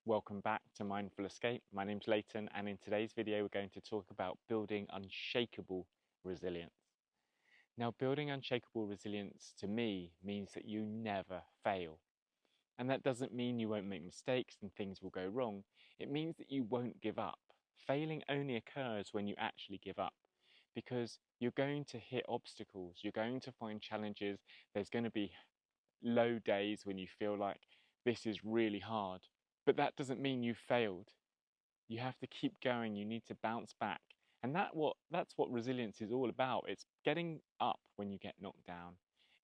Welcome back to Mindful Escape. My name's Leighton, and in today's video we're going to talk about building unshakable resilience. Now, building unshakable resilience to me means that you never fail. And that doesn't mean you won't make mistakes and things will go wrong. It means that you won't give up. Failing only occurs when you actually give up, because you're going to hit obstacles, you're going to find challenges, there's going to be low days when you feel like this is really hard. But that doesn't mean you failed. You have to keep going. You need to bounce back. And that's what resilience is all about. It's getting up when you get knocked down.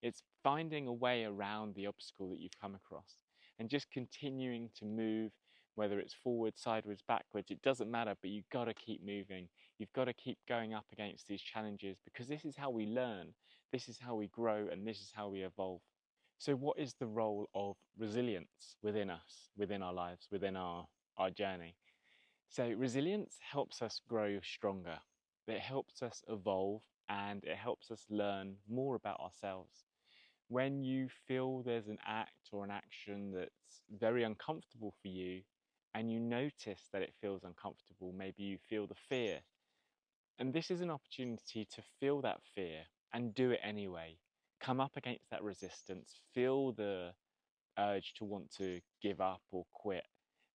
It's finding a way around the obstacle that you've come across and just continuing to move, whether it's forward, sideways, backwards, it doesn't matter, but you've got to keep moving. You've got to keep going up against these challenges, because this is how we learn, this is how we grow, and this is how we evolve. So what is the role of resilience within us, within our lives, within our journey? So resilience helps us grow stronger. It helps us evolve, and it helps us learn more about ourselves. When you feel there's an act or an action that's very uncomfortable for you, and you notice that it feels uncomfortable, maybe you feel the fear. And this is an opportunity to feel that fear and do it anyway. Come up against that resistance, feel the urge to want to give up or quit,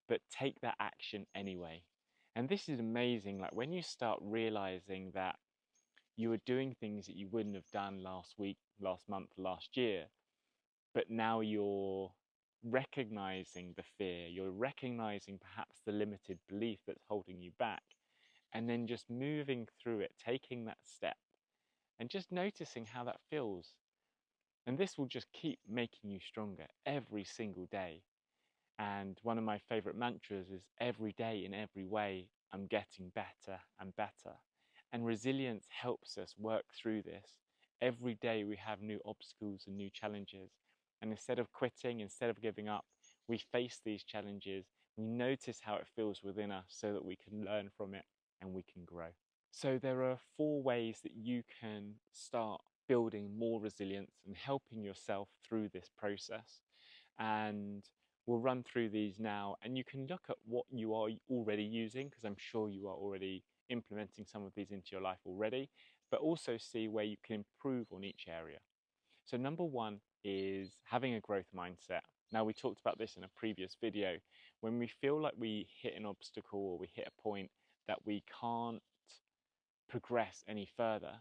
but take that action anyway. And this is amazing. Like when you start realizing that you are doing things that you wouldn't have done last week, last month, last year, but now you're recognizing the fear, you're recognizing perhaps the limited belief that's holding you back, and then just moving through it, taking that step, and just noticing how that feels. And this will just keep making you stronger every single day. And one of my favorite mantras is every day in every way, I'm getting better and better. And resilience helps us work through this. Every day we have new obstacles and new challenges. And instead of quitting, instead of giving up, we face these challenges. We notice how it feels within us so that we can learn from it and we can grow. So there are 4 ways that you can start building more resilience and helping yourself through this process. And we'll run through these now, and you can look at what you are already using, because I'm sure you are already implementing some of these into your life already, but also see where you can improve on each area. So number 1 is having a growth mindset. Now, we talked about this in a previous video. When we feel like we hit an obstacle or we hit a point that we can't progress any further,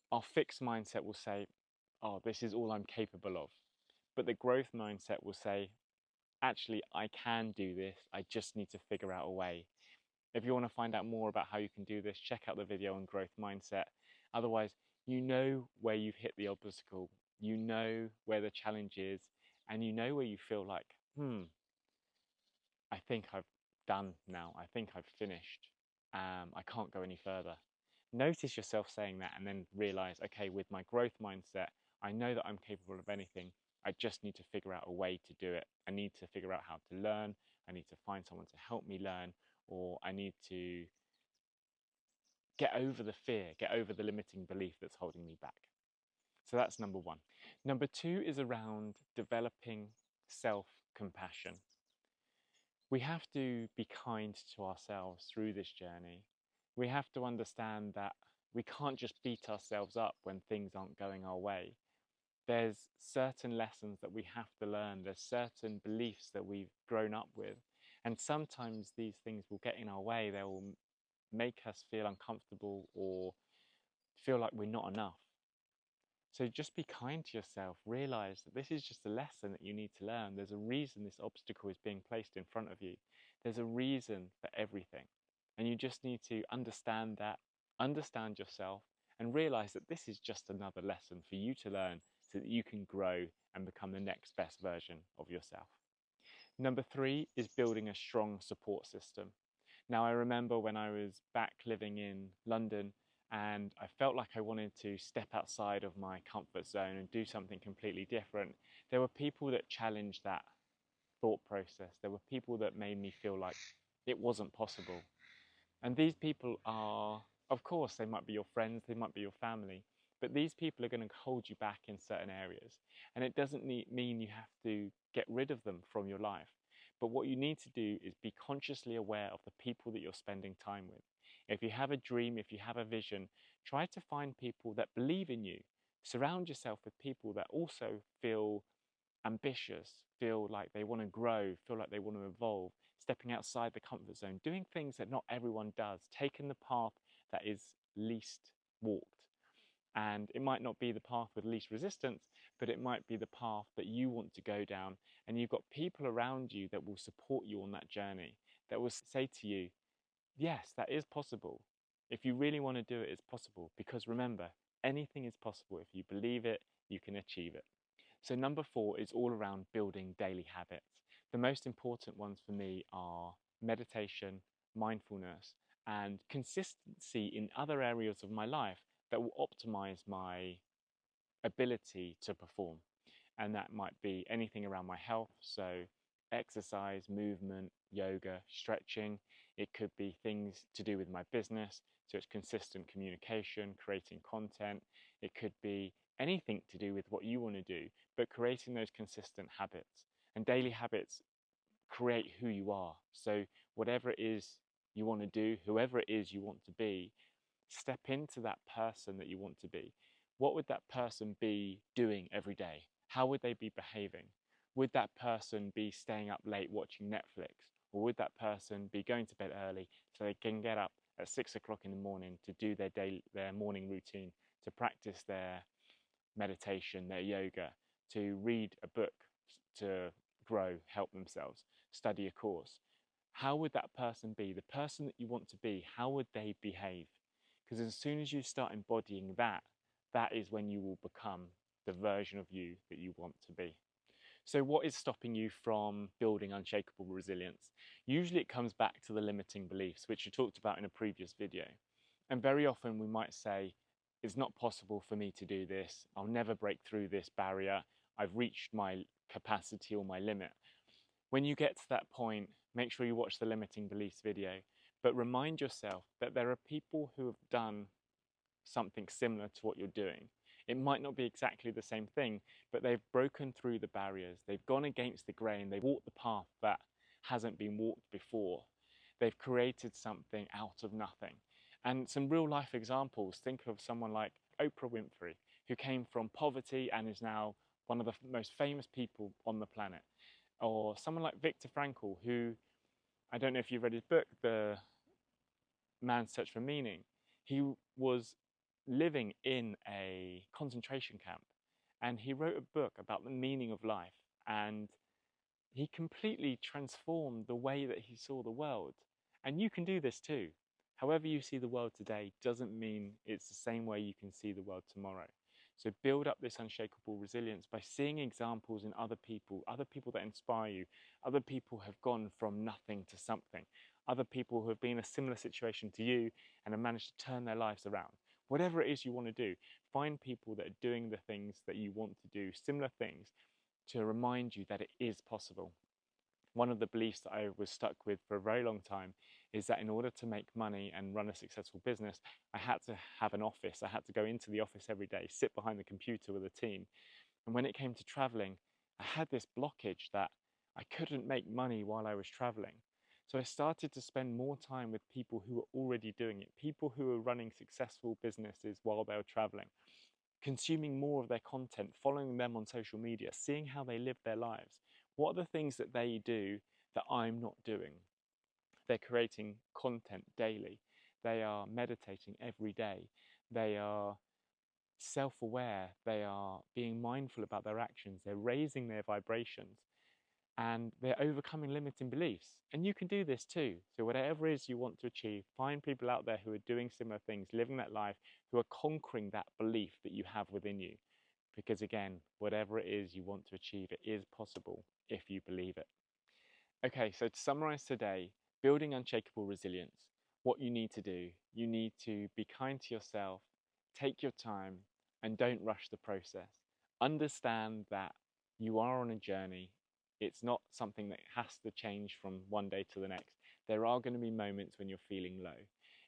our fixed mindset will say, oh, this is all I'm capable of. But the growth mindset will say, actually, I can do this. I just need to figure out a way. If you want to find out more about how you can do this, check out the video on growth mindset. Otherwise, you know where you've hit the obstacle, you know where the challenge is, and you know where you feel like, I think I've done now. I think I've finished. I can't go any further. Notice yourself saying that, and then realize, okay, with my growth mindset, I know that I'm capable of anything. I just need to figure out a way to do it. I need to figure out how to learn. I need to find someone to help me learn, or I need to get over the fear, get over the limiting belief that's holding me back. So that's number 1. Number 2 is around developing self-compassion. We have to be kind to ourselves through this journey. We have to understand that we can't just beat ourselves up when things aren't going our way. There's certain lessons that we have to learn. There's certain beliefs that we've grown up with. And sometimes these things will get in our way. They will make us feel uncomfortable or feel like we're not enough. So just be kind to yourself. Realize that this is just a lesson that you need to learn. There's a reason this obstacle is being placed in front of you. There's a reason for everything. And you just need to understand that, understand yourself, and realize that this is just another lesson for you to learn so that you can grow and become the next best version of yourself. Number 3 is building a strong support system. Now, I remember when I was back living in London and I felt like I wanted to step outside of my comfort zone and do something completely different. There were people that challenged that thought process. There were people that made me feel like it wasn't possible. And these people are, of course, they might be your friends, they might be your family, but these people are going to hold you back in certain areas. And it doesn't mean you have to get rid of them from your life, But what you need to do is be consciously aware of the people that you're spending time with. If you have a dream, if you have a vision, try to find people that believe in you. Surround yourself with people that also feel ambitious, feel like they want to grow, feel like they want to evolve, stepping outside the comfort zone, doing things that not everyone does, taking the path that is least walked. And it might not be the path with least resistance, but it might be the path that you want to go down. And you've got people around you that will support you on that journey, that will say to you, yes, that is possible. If you really want to do it, it's possible. Because remember, anything is possible. If you believe it, you can achieve it. So number 4 is all around building daily habits. The most important ones for me are meditation, mindfulness, and consistency in other areas of my life that will optimize my ability to perform. And that might be anything around my health, so exercise, movement, yoga, stretching. It could be things to do with my business, so it's consistent communication, creating content. It could be anything to do with what you want to do, but creating those consistent habits. And daily habits create who you are. So whatever it is you want to do, whoever it is you want to be, step into that person that you want to be. What would that person be doing every day? How would they be behaving? Would that person be staying up late watching Netflix? Or would that person be going to bed early so they can get up at 6 o'clock in the morning to do their morning routine, to practice their meditation, their yoga, to read a book, to grow, help themselves, study a course? How would that person be? The person that you want to be, how would they behave? Because as soon as you start embodying that, that is when you will become the version of you that you want to be. So what is stopping you from building unshakable resilience? Usually it comes back to the limiting beliefs, which we talked about in a previous video. And very often we might say, it's not possible for me to do this. I'll never break through this barrier. I've reached my capacity or my limit. When you get to that point, make sure you watch the limiting beliefs video, but remind yourself that there are people who have done something similar to what you're doing. It might not be exactly the same thing, but they've broken through the barriers. They've gone against the grain. They've walked the path that hasn't been walked before. They've created something out of nothing. And some real life examples, think of someone like Oprah Winfrey, who came from poverty and is now one of the most famous people on the planet. Or someone like Viktor Frankl, who, I don't know if you've read his book, The Man's Search for Meaning. He was living in a concentration camp and he wrote a book about the meaning of life, and he completely transformed the way that he saw the world. And you can do this too. However you see the world today doesn't mean it's the same way you can see the world tomorrow. So build up this unshakable resilience by seeing examples in other people that inspire you, other people have gone from nothing to something, other people who have been in a similar situation to you and have managed to turn their lives around. Whatever it is you want to do, find people that are doing the things that you want to do, similar things, to remind you that it is possible. One of the beliefs that I was stuck with for a very long time is that in order to make money and run a successful business, I had to have an office. I had to go into the office every day, sit behind the computer with a team. And when it came to traveling, I had this blockage that I couldn't make money while I was traveling. So I started to spend more time with people who were already doing it, people who were running successful businesses while they were traveling, consuming more of their content, following them on social media, seeing how they live their lives. What are the things that they do that I'm not doing? They're creating content daily. They are meditating every day. They are self-aware. They are being mindful about their actions. They're raising their vibrations and they're overcoming limiting beliefs. And you can do this too. So whatever it is you want to achieve, find people out there who are doing similar things, living that life, who are conquering that belief that you have within you. Because again, whatever it is you want to achieve, it is possible if you believe it. Okay, so to summarize today, building unshakable resilience, what you need to do, you need to be kind to yourself, take your time, and don't rush the process. Understand that you are on a journey. It's not something that has to change from one day to the next. There are going to be moments when you're feeling low.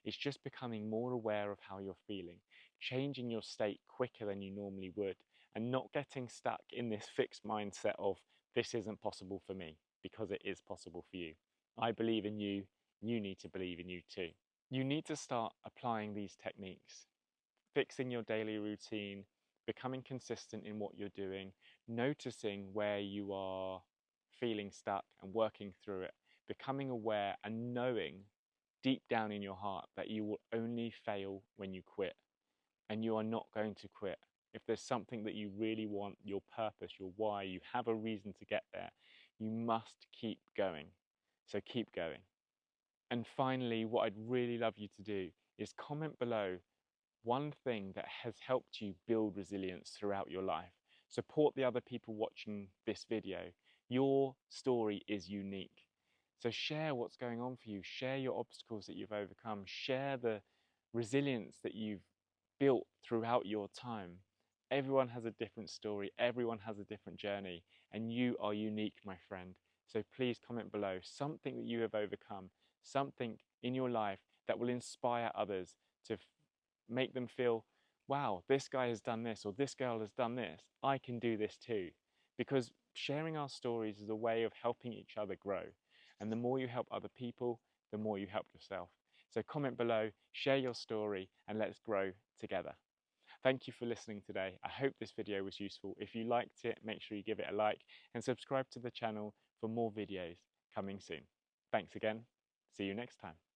It's just becoming more aware of how you're feeling, changing your state quicker than you normally would, and not getting stuck in this fixed mindset of this isn't possible for me. because it is possible for you. I believe in you. You need to believe in you too. You need to start applying these techniques, fixing your daily routine, becoming consistent in what you're doing, noticing where you are feeling stuck and working through it, becoming aware and knowing deep down in your heart that you will only fail when you quit, and you are not going to quit. If there's something that you really want, your purpose, your why, you have a reason to get there, you must keep going. So keep going. And finally, what I'd really love you to do is comment below one thing that has helped you build resilience throughout your life. Support the other people watching this video. Your story is unique. So share what's going on for you. Share your obstacles that you've overcome. Share the resilience that you've built throughout your time. Everyone has a different story. Everyone has a different journey. And you are unique, my friend. So please comment below something that you have overcome, something in your life that will inspire others to make them feel, wow, this guy has done this or this girl has done this. I can do this too. Because sharing our stories is a way of helping each other grow. And the more you help other people, the more you help yourself. So comment below, share your story, and let's grow together. Thank you for listening today. I hope this video was useful. If you liked it, make sure you give it a like and subscribe to the channel for more videos coming soon. Thanks again. See you next time.